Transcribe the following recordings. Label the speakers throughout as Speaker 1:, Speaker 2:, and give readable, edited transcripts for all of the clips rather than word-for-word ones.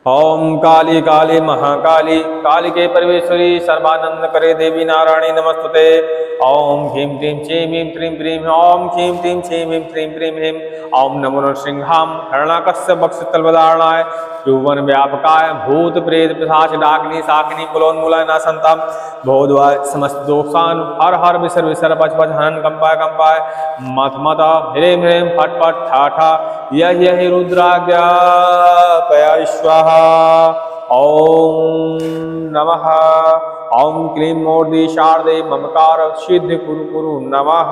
Speaker 1: ओम काली काली महाकाली कालिके परमेश्वरी सर्वानंद करे देवी नारायणी नमस्तुते। ओम ह्रीं क्लीं चीं ह्रीं क्रीं क्रीं ओम ह्रीं क्लीं चीं ह्रीं क्रीं क्रीं ह्रीं ओम नमो नृसिंहां हरणाकस्य वक्षस्थलवदारणाय त्रिभुवन व्यापकाय भूत प्रेत पिशाच डाकिनी शाकिनी कुलोन्मूलन नासंतां भोद्वाय समस्त दोषान हर हर विसर विसर पच पच हनन कंपाय कंपाय मथ मथ ह्रीं ह्रीं फट फट ठा ठा यह यह रुद्राज्ञा पया स्वाहा। ओम नमः ओम क्लीं मूर्ति शारदे ममकार सिद्ध कुरु कुरु नमः।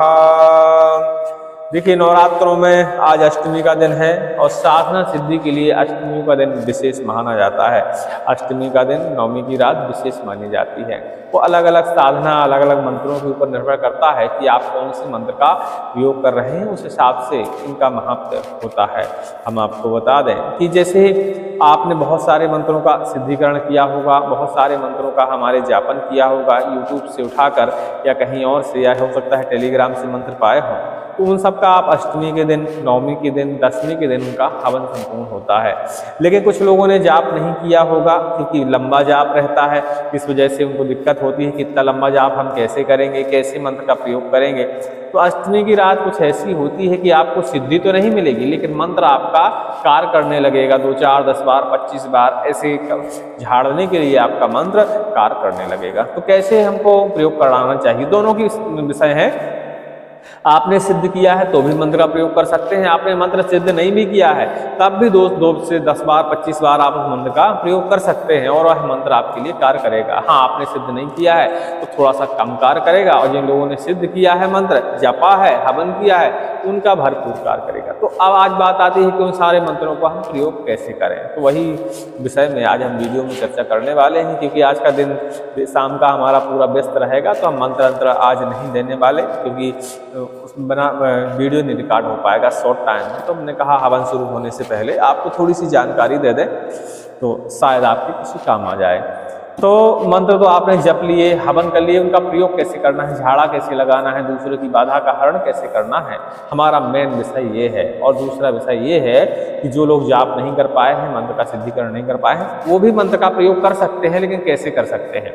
Speaker 1: देखिए, नवरात्रों में आज अष्टमी का दिन है और साधना सिद्धि के लिए अष्टमी का दिन विशेष माना जाता है। अष्टमी का दिन नवमी की रात विशेष मानी जाती है। वो अलग अलग साधना अलग अलग मंत्रों के ऊपर निर्भर करता है कि आप कौन से मंत्र का प्रयोग कर रहे हैं, उस हिसाब से इनका महत्व होता है। हम आपको बता दें कि जैसे आपने बहुत सारे मंत्रों का सिद्धिकरण किया होगा, बहुत सारे मंत्रों का हमारे जापन किया होगा यूट्यूब से उठाकर या कहीं और से, या हो सकता है टेलीग्राम से मंत्र पाए हों, तो उन सब का आप अष्टमी के दिन, नवमी के दिन, दसवीं के दिन उनका हवन संपूर्ण होता है। लेकिन कुछ लोगों ने जाप नहीं किया होगा क्योंकि लंबा जाप रहता है, इस वजह से उनको दिक्कत होती है कि इतना लंबा जाप हम कैसे करेंगे, कैसे मंत्र का प्रयोग करेंगे। तो अष्टमी की रात कुछ ऐसी होती है कि आपको सिद्धि तो नहीं मिलेगी, लेकिन मंत्र आपका कार्य करने लगेगा। 2, 4, 10 बार, 25 बार ऐसे झाड़ने के लिए आपका मंत्र कार्य करने लगेगा। तो कैसे हमको प्रयोग कराना चाहिए, दोनों की विषय है। आपने सिद्ध किया है तो भी मंत्र का प्रयोग कर सकते हैं, आपने मंत्र सिद्ध नहीं भी किया है तब भी 2 से 10 बार, 25 बार आप उस मंत्र का प्रयोग कर सकते हैं और वह मंत्र आपके लिए कार्य करेगा। हाँ, आपने सिद्ध नहीं किया है तो थोड़ा सा कम कार्य करेगा, और जिन लोगों ने सिद्ध किया है, मंत्र जपा है, हवन किया है, उनका भरपूर कार्य करेगा। तो अब आज बात आती है कि उन सारे मंत्रों को हम प्रयोग कैसे करें। तो वही विषय में आज हम वीडियो में चर्चा करने वाले हैं, क्योंकि आज का दिन शाम का हमारा पूरा व्यस्त रहेगा, तो हम मंत्र आज नहीं देने वाले, क्योंकि उसमें बना वीडियो नहीं रिकॉर्ड हो पाएगा शॉर्ट टाइम में। तो हमने कहा हवन शुरू होने से पहले आपको थोड़ी सी जानकारी दे दें तो शायद आपके किसी काम आ जाए। तो मंत्र तो आपने जप लिए, हवन कर लिए, उनका प्रयोग कैसे करना है, झाड़ा कैसे लगाना है, दूसरे की बाधा का हरण कैसे करना है, हमारा मेन विषय ये है। और दूसरा विषय ये है कि जो लोग जाप नहीं कर पाए हैं, मंत्र का सिद्धिकरण नहीं कर पाए हैं, वो भी मंत्र का प्रयोग कर सकते हैं, लेकिन कैसे कर सकते हैं।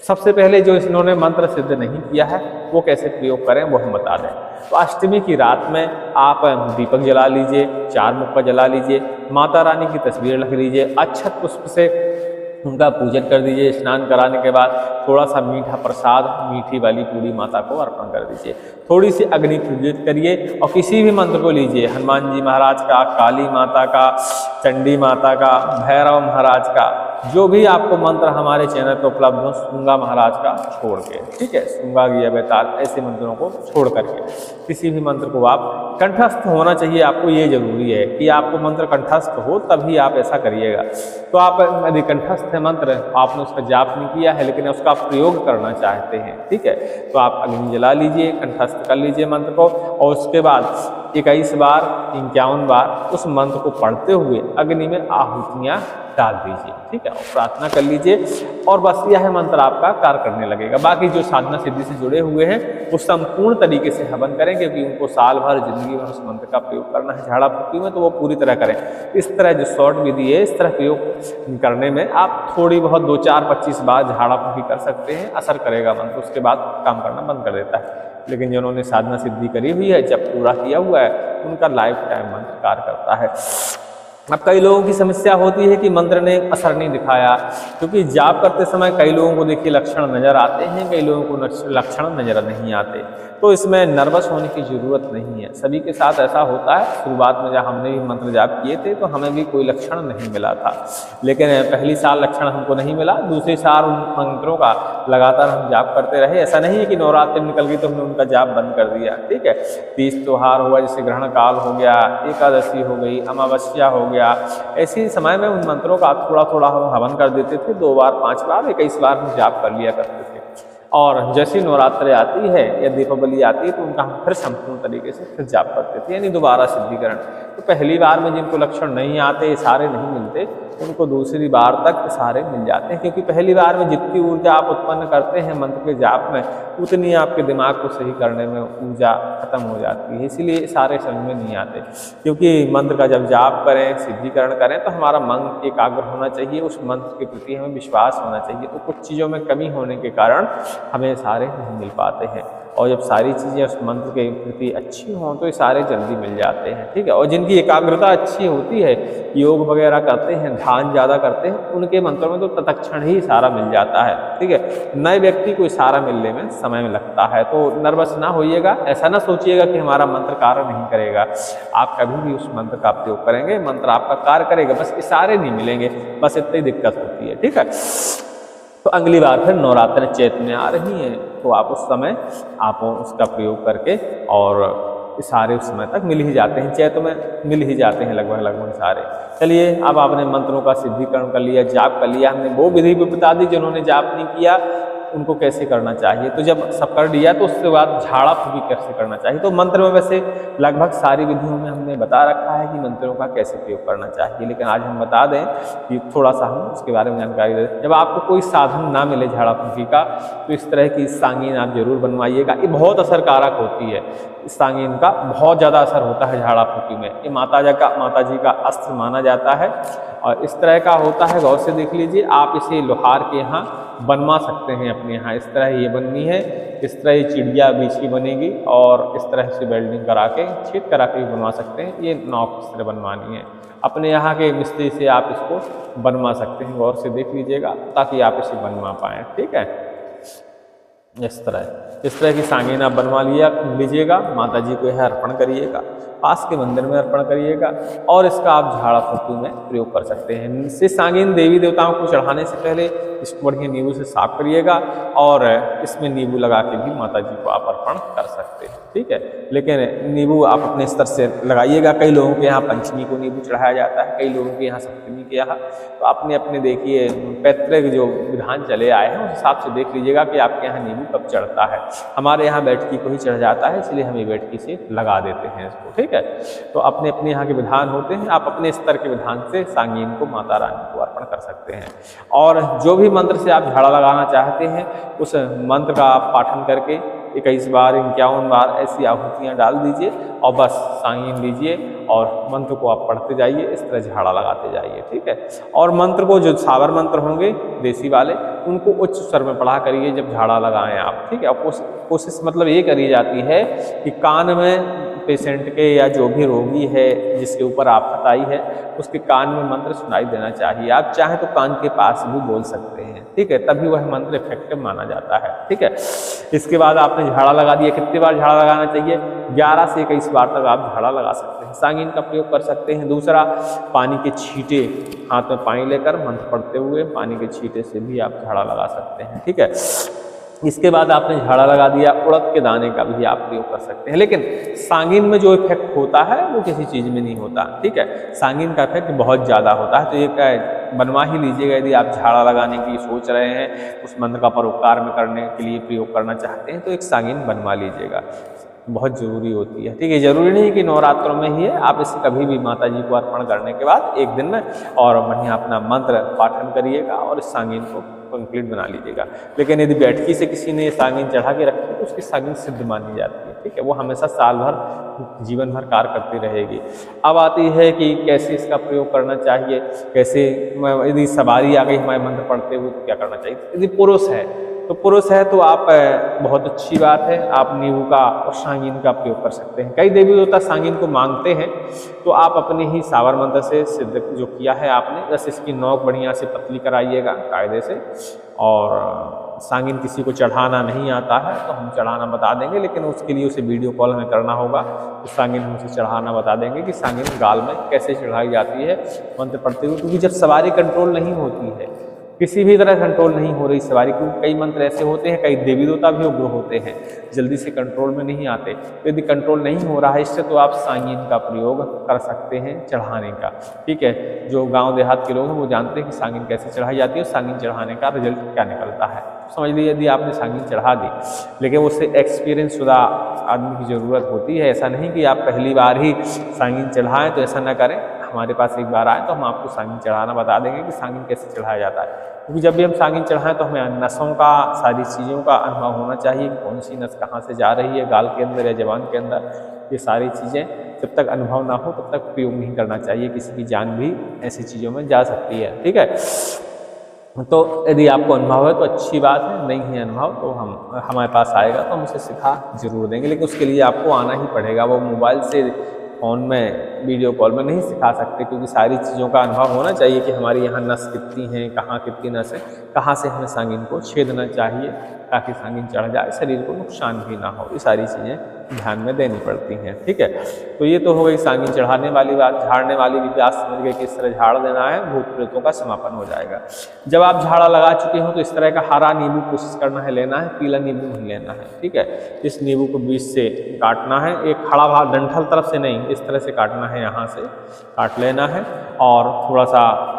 Speaker 1: सबसे पहले जो इन्होंने मंत्र सिद्ध नहीं किया है वो कैसे प्रयोग करें वो हम बता दें। तो अष्टमी की रात में आप दीपक जला लीजिए, 4 मुक्का जला लीजिए, माता रानी की तस्वीर रख लीजिए, अक्षत पुष्प से उनका पूजन कर दीजिए। स्नान कराने के बाद थोड़ा सा मीठा प्रसाद, मीठी वाली पूरी माता को अर्पण कर दीजिए। थोड़ी सी अग्नि प्रज्वलित करिए और किसी भी मंत्र को लीजिए, हनुमान जी महाराज का, काली माता का, चंडी माता का, भैरव महाराज का, जो भी आपको मंत्र हमारे चैनल पर उपलब्ध हो, शुंगा महाराज का छोड़ के, ठीक है, शुंगा गिया बेताल ऐसे मंत्रों को छोड़ करके किसी भी मंत्र को आप, कंठस्थ होना चाहिए आपको, ये जरूरी है कि आपको मंत्र कंठस्थ हो, तभी आप ऐसा करिएगा। तो आप यदि कंठस्थ है मंत्र, आपने उसका जाप नहीं किया है लेकिन उसका प्रयोग करना चाहते हैं, ठीक है, तो आप अग्नि जला लीजिए, कंठस्थ कर लीजिए मंत्र को, और उसके बाद 21 बार, 51 बार उस मंत्र को पढ़ते हुए अग्नि में आहुतियाँ डाल दीजिए, ठीक है, और प्रार्थना कर लीजिए, और बस यह मंत्र आपका कार्य करने लगेगा। बाकी जो साधना सिद्धि से जुड़े हुए हैं वो संपूर्ण तरीके से हवन करें, क्योंकि उनको साल भर जिंदगी में उस मंत्र का प्रयोग करना है झाड़ा फूकी में, तो वो पूरी तरह करें। इस तरह जो शॉर्ट विधि है, इस तरह प्रयोग करने में आप थोड़ी बहुत 2, 4, 25 बार झाड़ा फूकी कर सकते हैं, असर करेगा मंत्र, उसके बाद काम करना बंद कर देता है। लेकिन जिन्होंने साधना सिद्धि करी हुई है, जब पूरा किया हुआ है, उनका लाइफ टाइम मंत्र कार्य करता है। अब कई लोगों की समस्या होती है कि मंत्र ने असर नहीं दिखाया, क्योंकि जाप करते समय कई लोगों को देखिए लक्षण नज़र आते हैं, कई लोगों को लक्षण नज़र नहीं आते। तो इसमें नर्वस होने की ज़रूरत नहीं है, सभी के साथ ऐसा होता है। शुरुआत में जब हमने भी मंत्र जाप किए थे तो हमें भी कोई लक्षण नहीं मिला था, लेकिन पहली साल लक्षण हमको नहीं मिला, दूसरे साल उन मंत्रों का लगातार हम जाप करते रहे। ऐसा नहीं है कि नवरात्रि निकल गई तो हमने उनका जाप बंद कर दिया, ठीक है। 30 त्योहार हुआ, जैसे ग्रहण काल हो गया, एकादशी हो गई, अमावस्या हो गया, ऐसे समय में उन मंत्रों का थोड़ा थोड़ा हम हवन कर देते थे, 2 बार, 5 बार, 21 बार हम जाप कर लिया करते थे। और जैसी नवरात्रि आती है या दीपावली आती है तो उनका हम फिर संपूर्ण तरीके से फिर जाप करते थे, यानी दोबारा सिद्धिकरण। तो पहली बार में जिनको लक्षण नहीं आते, इशारे नहीं मिलते, उनको दूसरी बार तक इशारे मिल जाते हैं, क्योंकि पहली बार में जितनी ऊर्जा आप उत्पन्न करते हैं मंत्र के जाप में, उतनी आपके दिमाग को सही करने में ऊर्जा खत्म हो जाती है। इसीलिए इशारे समझ में नहीं आते, क्योंकि मंत्र का जब जाप करें, सिद्धिकरण करें, तो हमारा मन एकाग्र होना चाहिए, उस मंत्र के प्रति हमें विश्वास होना चाहिए। तो कुछ चीज़ों में कमी होने के कारण हमें इशारे नहीं मिल पाते हैं, और जब सारी चीज़ें उस मंत्र के प्रति अच्छी हों तो इशारे जल्दी मिल जाते हैं, ठीक है। और जिनकी एकाग्रता अच्छी होती है, योग वगैरह करते हैं, ध्यान ज़्यादा करते हैं, उनके मंत्रों में तो तत्क्षण ही इशारा मिल जाता है, ठीक है। नए व्यक्ति को इशारा मिलने में समय में लगता है, तो नर्वस ना होइएगा, ऐसा ना सोचिएगा कि हमारा मंत्र कार्य नहीं करेगा। आप कभी भी उस मंत्र का प्रयोग करेंगे, मंत्र आपका कार्य करेगा, बस इशारे नहीं मिलेंगे, बस इतनी दिक्कत होती है, ठीक है। तो अगली बार फिर नवरात्र चैत में आ रही हैं, तो आप उस समय आप उसका प्रयोग करके, और इशारे उस समय तक मिल ही जाते हैं, चैत में मिल ही जाते हैं लगभग इशारे। चलिए, अब आपने मंत्रों का सिद्धिकरण कर लिया, जाप कर लिया, हमने वो विधि भी बता दी जिन्होंने जाप नहीं किया उनको कैसे करना चाहिए। तो जब सब कर लिया तो उसके बाद झाड़ा फूकी कैसे करना चाहिए। तो मंत्र में वैसे लगभग सारी विधियों में हमने बता रखा है कि मंत्रों का कैसे प्रयोग करना चाहिए, लेकिन आज हम बता दें कि थोड़ा सा हम उसके बारे में जानकारी दे दें। जब आपको कोई साधन ना मिले झाड़ा फूकी का, तो इस तरह की सांगीन आप जरूर बनवाइएगा, ये बहुत असरकारक होती है। इस सांगीन का बहुत ज़्यादा असर होता है झाड़ा फूकी में, ये माता जी का अस्त्र माना जाता है, और इस तरह का होता है। गौर से देख लीजिए, आप इसे लोहार के यहाँ बनवा सकते हैं अपने यहाँ, इस तरह ये बननी है, इस तरह ये चिड़िया बीच की बनेगी, और इस तरह से वेल्डिंग करा के छेद करा के भी बनवा सकते हैं। ये नॉक इस तरह बनवानी है, अपने यहाँ के मिस्त्री से आप इसको बनवा सकते हैं। गौर से देख लीजिएगा ताकि आप इसे बनवा पाएँ, ठीक है। इस तरह की सांगीन आप बनवा लीजिएगा, माता जी को यह अर्पण करिएगा, पास के मंदिर में अर्पण करिएगा, और इसका आप झाड़ा फूकी में प्रयोग कर सकते हैं। इससे सांगीन देवी देवताओं को चढ़ाने से पहले इसको बढ़िया नींबू से साफ करिएगा, और इसमें नींबू लगा के भी माता जी को आप अर्पण कर सकते हैं, ठीक है। लेकिन नींबू आप अपने स्तर से लगाइएगा। कई लोगों के यहाँ पंचमी को नींबू चढ़ाया जाता है, कई लोगों के यहाँ सप्तमी के यहाँ, तो अपने अपने देखिए पैतृक जो विधान चले आए हैं उस हिसाब से देख लीजिएगा कि आपके यहाँ नींबू कब चढ़ता है। हमारे यहाँ बैठकी को ही चढ़ जाता है, इसलिए हम ये बैठकी से लगा देते हैं इसको, ठीक है। तो अपने अपने यहाँ के विधान होते हैं, आप अपने स्तर के विधान से सांगीन को माता रानी को अर्पण कर सकते हैं। और जो भी मंत्र से आप झाड़ा लगाना चाहते हैं, उस मंत्र का आप पाठन करके 21 बार 51 बार ऐसी आहुतियाँ डाल दीजिए, और बस सांगीन लीजिए और मंत्र को आप पढ़ते जाइए, इस तरह झाड़ा लगाते जाइए, ठीक है। और मंत्र को जो सावर मंत्र होंगे देसी वाले, उनको उच्च स्वर में पढ़ा करिए जब झाड़ा लगाएं आप, ठीक है। और कोशिश मतलब ये करी जाती है कि कान में पेशेंट के या जो भी रोगी है जिसके ऊपर आफत आई है, उसके कान में मंत्र सुनाई देना चाहिए। आप चाहें तो कान के पास भी बोल सकते हैं, ठीक है, तभी वह मंत्र इफेक्टिव माना जाता है, ठीक है। इसके बाद आपने झाड़ा लगा दिया। कितनी बार झाड़ा लगाना चाहिए? 11 से 21 बार तक आप झाड़ा लगा सकते हैं। सांगीन का प्रयोग कर सकते हैं। दूसरा, पानी के छींटे, हाथ में पानी लेकर मंत्र पढ़ते हुए पानी के छींटे से भी आप झाड़ा लगा सकते हैं, ठीक है। इसके बाद आपने झाड़ा लगा दिया, उड़द के दाने का भी आप प्रयोग कर सकते हैं। लेकिन सांगीन में जो इफेक्ट होता है वो किसी चीज़ में नहीं होता, ठीक है। सांगीन का इफेक्ट बहुत ज़्यादा होता है, तो ये बनवा ही लीजिएगा। यदि आप झाड़ा लगाने की सोच रहे हैं, उस मंत्र का परोपकार में करने के लिए प्रयोग करना चाहते हैं, तो एक सांगीन बनवा लीजिएगा, बहुत ज़रूरी होती है, ठीक है। ज़रूरी नहीं कि नवरात्रों में ही है, आप इसे कभी भी माता जी को अर्पण करने के बाद एक दिन में और बढ़िया अपना मंत्र पाठन करिएगा और इस सांगीन को कंप्लीट बना लीजिएगा। लेकिन यदि बैठकी से किसी ने सांगीन चढ़ा के रखी तो उसकी सांगीन सिद्ध मानी जाती है, ठीक है। वो हमेशा साल भर जीवन भर कार्य करती रहेगी। अब आती है कि कैसे इसका प्रयोग करना चाहिए, कैसे यदि सवारी आ गई हमारे मंत्र पढ़ते हुए तो क्या करना चाहिए। यदि पुरुष है तो आप बहुत अच्छी बात है, आप नींबू का और सांगीन का प्रयोग कर सकते हैं। कई देवी देवता सांगीन को मांगते हैं, तो आप अपने ही सावर मंत्र से सिद्ध जो किया है आपने, बस इसकी नोक बढ़िया से पतली कराइएगा कायदे से। और सांगीन किसी को चढ़ाना नहीं आता है तो हम चढ़ाना बता देंगे, लेकिन उसके लिए उसे वीडियो कॉल हमें करना होगा, तो सांगीन हम उसे चढ़ाना बता देंगे कि सांगीन गाल में कैसे चढ़ाई जाती है मंत्र पढ़ते हुए। क्योंकि जब सवारी कंट्रोल नहीं होती है किसी भी तरह कंट्रोल नहीं हो रही सवारी, क्योंकि कई मंत्र ऐसे होते हैं, कई देवी देवता भी उग्र होते हैं, जल्दी से कंट्रोल में नहीं आते। तो यदि कंट्रोल नहीं हो रहा है इससे, तो आप सांगीन का प्रयोग कर सकते हैं चढ़ाने का। ठीक है, जो गांव देहात के लोग हैं वो जानते हैं कि सांगीन कैसे चढ़ाई जाती है और सांगीन चढ़ाने का रिजल्ट क्या निकलता है। समझ लीजिए यदि आपने सांगीन चढ़ा दी, लेकिन उससे एक्सपीरियंस शुदा आदमी की ज़रूरत होती है। ऐसा नहीं कि आप पहली बार ही सांगीन चढ़ाएं, तो ऐसा ना करें। हमारे पास एक बार आए तो हम आपको सांगीन चढ़ाना बता देंगे कि सांगीन कैसे चढ़ाया जाता है, क्योंकि जब भी हम सांगीन चढ़ाएं तो हमें नसों का, सारी चीज़ों का अनुभव होना चाहिए, कौन सी नस कहाँ से जा रही है, गाल के अंदर या जबान के अंदर। ये सारी चीज़ें जब तक अनुभव ना हो तब तक प्रयोग नहीं करना चाहिए, किसी की जान भी ऐसी चीज़ों में जा सकती है। ठीक है, तो यदि आपको अनुभव है तो अच्छी बात है, नहीं है अनुभव तो हमारे पास आएगा तो हम उसे सिखा जरूर देंगे, लेकिन उसके लिए आपको आना ही पड़ेगा। वो मोबाइल से, फ़ोन में, वीडियो कॉल में नहीं सिखा सकते, क्योंकि सारी चीज़ों का अनुभव होना चाहिए कि हमारी यहाँ नस कितनी है, कहाँ कितनी नस है, कहाँ से हमें सांगीन को छेदना चाहिए ताकि सांगीन चढ़ जाए, शरीर को नुकसान भी ना हो। ये सारी चीज़ें ध्यान में देनी पड़ती हैं। ठीक है, तो ये तो हो गई सांगीन चढ़ाने वाली बात। झाड़ने वाली भी बात समझ गए, किस तरह झाड़ देना है, भूत प्रेतों का समापन हो जाएगा। जब आप झाड़ा लगा चुके हो तो इस तरह का हरा नींबू कोशिश करना है लेना है, पीला नींबू नहीं लेना है। ठीक है, इस नींबू को बीच से काटना है, एक खड़ा भाग डंठल तरफ से नहीं, इस तरह से काटना है, यहाँ से काट लेना है। और थोड़ा सा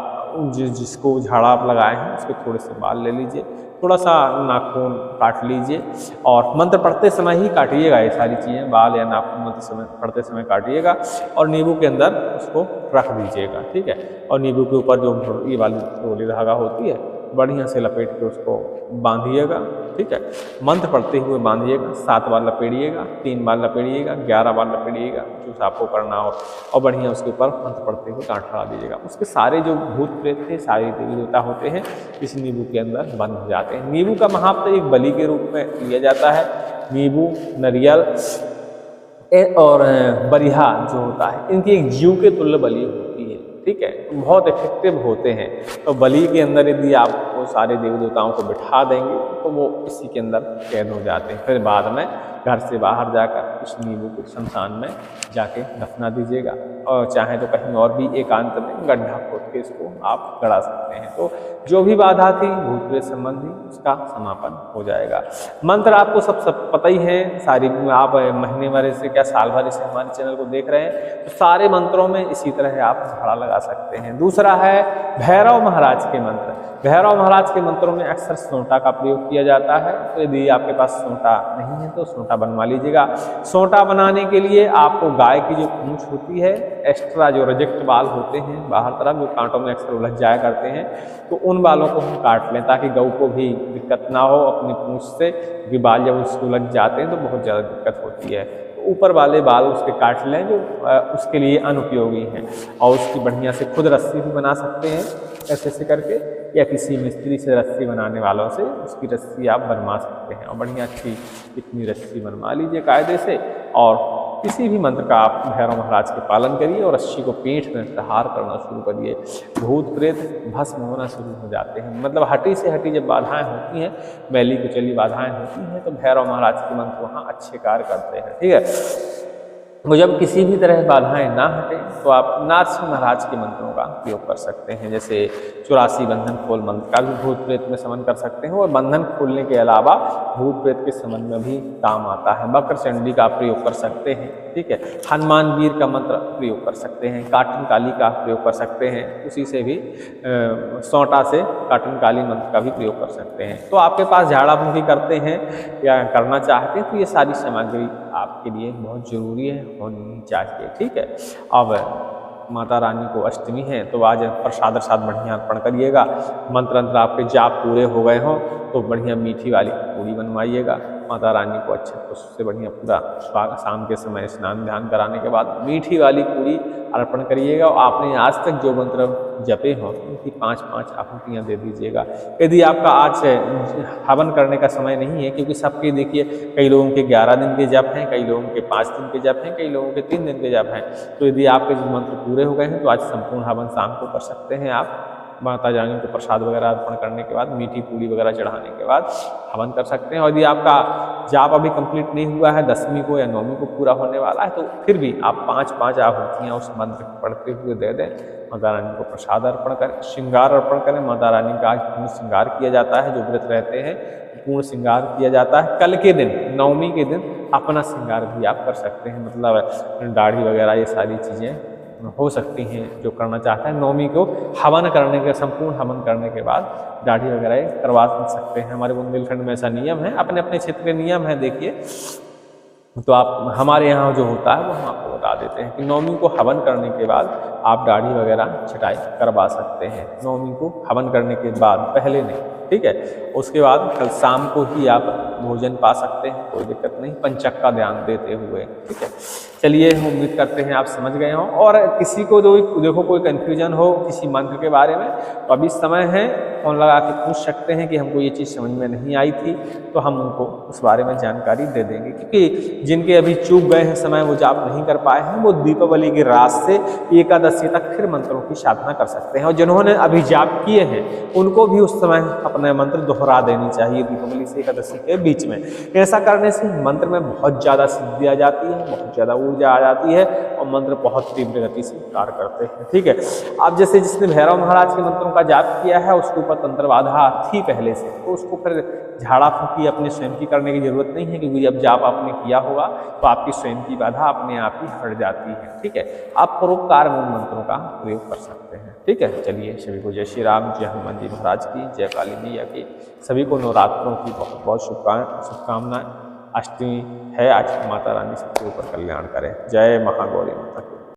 Speaker 1: जिसको झाड़ा आप लगाए हैं उसके थोड़े से बाल ले लीजिए, थोड़ा सा नाखून काट लीजिए, और मंत्र पढ़ते समय ही काटिएगा। ये सारी चीज़ें बाल या नाखून मंत्र पढ़ते समय काटिएगा और नींबू के अंदर उसको रख दीजिएगा। ठीक है, और नींबू के ऊपर जो ये वाली रोली धागा होती है बढ़िया से लपेट के उसको बांधिएगा। ठीक है, मंत्र पढ़ते हुए बांधिएगा, 7 बार लपेटिएगा, 3 बार लपेटिएगा, 11 बार लपेटिएगा, जो आपको करना हो, और बढ़िया उसके ऊपर मंत्र पढ़ते हुए गांठ लगा दीजिएगा। उसके सारे जो भूत प्रेत थे, सारे देवी देवता होते हैं, इस नींबू के अंदर बंद हो जाते हैं। नींबू का महात्म एक बलि के रूप में लिया जाता है। नींबू, नारियल और बरिहा जो होता है, इनकी एक जीव के तुल्य बलि होती है। ठीक है, बहुत इफेक्टिव होते हैं। तो बलि के अंदर यदि आप वो सारे देवी देवताओं को बिठा देंगे तो वो इसी के अंदर कैद हो जाते हैं। फिर बाद में घर से बाहर जाकर उस नींबू को शमशान में जाके दफना दीजिएगा, और चाहे तो कहीं और भी एकांत में गड्ढा खोद के इसको आप गड़ा सकते हैं। तो जो भी बाधा थी भूत प्रेत संबंधी, उसका समापन हो जाएगा। मंत्र आपको सब पता ही है, सारी आप महीने भर से क्या साल भर से हमारे चैनल को देख रहे हैं, तो सारे मंत्रों में इसी तरह आप झाड़ा लगा सकते हैं। दूसरा है भैरव महाराज के मंत्र। भैरव महाराज के मंत्रों में अक्सर सोंटा का प्रयोग किया जाता है, तो यदि आपके पास सोंटा नहीं है तो सोंटा बनवा लीजिएगा। सोंटा बनाने के लिए आपको गाय की जो पूंछ होती है, एक्स्ट्रा जो रिजेक्ट बाल होते हैं बाहर तरफ, जो कांटों में अक्सर उलझ जाया करते हैं, तो उन बालों को हम काट लें ताकि गऊ को भी दिक्कत ना हो अपनी पूंछ से, क्योंकि बाल जब उससे उलझ जाते हैं तो बहुत ज़्यादा दिक्कत होती है। तो ऊपर वाले बाल उसके काट लें जो उसके लिए अनुपयोगी हैं, और उसकी बढ़िया से खुद रस्सी भी बना सकते हैं ऐसे करके, या किसी मिस्त्री से रस्सी बनाने वालों से उसकी रस्सी आप बनवा सकते हैं। और बढ़िया अच्छी इतनी रस्सी बनवा लीजिए कायदे से, और किसी भी मंत्र का आप भैरव महाराज के पालन करिए और रस्सी को पीठ में प्रहार करना शुरू करिए। भूत प्रेत भस्म होना शुरू हो जाते हैं। मतलब हटी से हटी जब बाधाएं होती हैं, मैली कुचली बाधाएं होती हैं, तो भैरव महाराज के मंत्र वहाँ अच्छे कार्य करते हैं। ठीक है, वो जब किसी भी तरह बाधाएं ना हटे तो आप नरसिंह महाराज के मंत्रों का प्रयोग कर सकते हैं। जैसे 84 बंधन खोल मंत्र का भी भूत प्रेत में समन कर सकते हैं, और बंधन खोलने के अलावा भूत प्रेत के समन में भी काम आता है। वक्र चंडी का प्रयोग कर सकते हैं। ठीक है, हनुमान वीर का मंत्र प्रयोग कर सकते हैं, काटन काली का प्रयोग कर सकते हैं, उसी से भी सोंटा से काटन काली मंत्र का भी प्रयोग कर सकते हैं। तो आपके पास झाड़ाफूंकी करते हैं या करना चाहते हैं तो ये सारी सामग्री आपके लिए बहुत ज़रूरी है, होनी चाहिए। ठीक है, अब माता रानी को अष्टमी है तो आज प्रसाद बढ़िया अर्पण करिएगा। मंत्र आपके जाप पूरे हो गए हों तो बढ़िया मीठी वाली पूड़ी बनवाइएगा। माता रानी को अच्छा उससे बढ़िया पूरा शाम के समय स्नान ध्यान कराने के बाद मीठी वाली पूड़ी अर्पण करिएगा। और आपने आज तक जो मंत्र जपे हों उनकी 5-5 आहुतियाँ दे दीजिएगा। यदि आपका आज हवन करने का समय नहीं है, क्योंकि सबके देखिए कई लोगों के 11 दिन के जप हैं, कई लोगों के 5 दिन के जप हैं, कई लोगों के 3 दिन के जप हैं, तो यदि आपके जो मंत्र पूरे हो गए हैं तो आज संपूर्ण हवन शाम को कर सकते हैं आप। माता रानी को प्रसाद वगैरह अर्पण करने के बाद, मीठी पूड़ी वगैरह चढ़ाने के बाद हवन कर सकते हैं। और यदि आपका जाप अभी कंप्लीट नहीं हुआ है, 10वीं को या 9वीं को पूरा होने वाला है, तो फिर भी आप 5-5 आहुतियाँ उस मंत्र पढ़ते हुए दे दें। माता रानी को प्रसाद अर्पण करें, श्रृंगार अर्पण करें। माता रानी का आज पूर्ण श्रृंगार किया जाता है, जो व्रत रहते हैं पूर्ण श्रृंगार किया जाता है। कल के दिन 9वीं के दिन अपना श्रृंगार भी आप कर सकते हैं, मतलब दाढ़ी वगैरह ये सारी चीज़ें हो सकती हैं जो करना चाहता है। 9वीं को हवन करने के, संपूर्ण हवन करने के बाद दाढ़ी वगैरह करवा सकते हैं। हमारे बुंदेलखंड में ऐसा नियम है, अपने अपने क्षेत्र के नियम है देखिए, तो आप हमारे यहाँ जो होता है वो हम आपको बता देते हैं कि 9वीं को हवन करने के बाद आप दाढ़ी वगैरह छटाई करवा सकते हैं। 9वीं को हवन करने के बाद, पहले नहीं, ठीक है। उसके बाद कल शाम को ही आप भोजन पा सकते हैं, कोई दिक्कत नहीं, पंचक का ध्यान देते हुए, ठीक है। चलिए, उम्मीद करते हैं आप समझ गए हों। और किसी को जो देखो कोई कन्फ्यूजन हो किसी मंत्र के बारे में, तो अभी समय है, फ़ोन लगा के पूछ सकते हैं कि हमको ये चीज़ समझ में नहीं आई थी, तो हम उनको उस बारे में जानकारी दे देंगे। क्योंकि जिनके अभी चूक गए हैं समय, वो जाप नहीं कर पाए हैं, वो दीपावली की रात से एकादशी तक फिर मंत्रों की साधना कर सकते हैं। और जिन्होंने अभी जाप किए हैं उनको भी उस समय अपने मंत्र दोहरा देनी चाहिए दीपावली से एकादशी के बीच में। ऐसा करने से मंत्र में बहुत ज़्यादा सिद्धि आ जाती है, बहुत ज़्यादा ऊर्जा आ जाती है और मंत्र बहुत तीव्र गति से कार्य करते हैं, ठीक है। अब जैसे जिसने भैरव महाराज के मंत्रों का जाप किया है, उसके ऊपर तंत्र बाधा थी पहले से, तो उसको फिर झाड़ा फूकी अपने स्वयं की करने की जरूरत नहीं है, क्योंकि जब जाप आपने किया होगा तो आपकी स्वयं की बाधा अपने आप ही हट जाती है, ठीक है। आप परोपकार में मंत्रों का प्रयोग कर सकते हैं, ठीक है। चलिए, सभी को जय श्री राम, जय हनुमान जी महाराज की, जय काली मैया की। सभी को नवरात्रों की बहुत बहुत शुभकामनाएं। अष्टमी है आज, माता रानी सबके ऊपर कल्याण करें। जय महागौरी माता।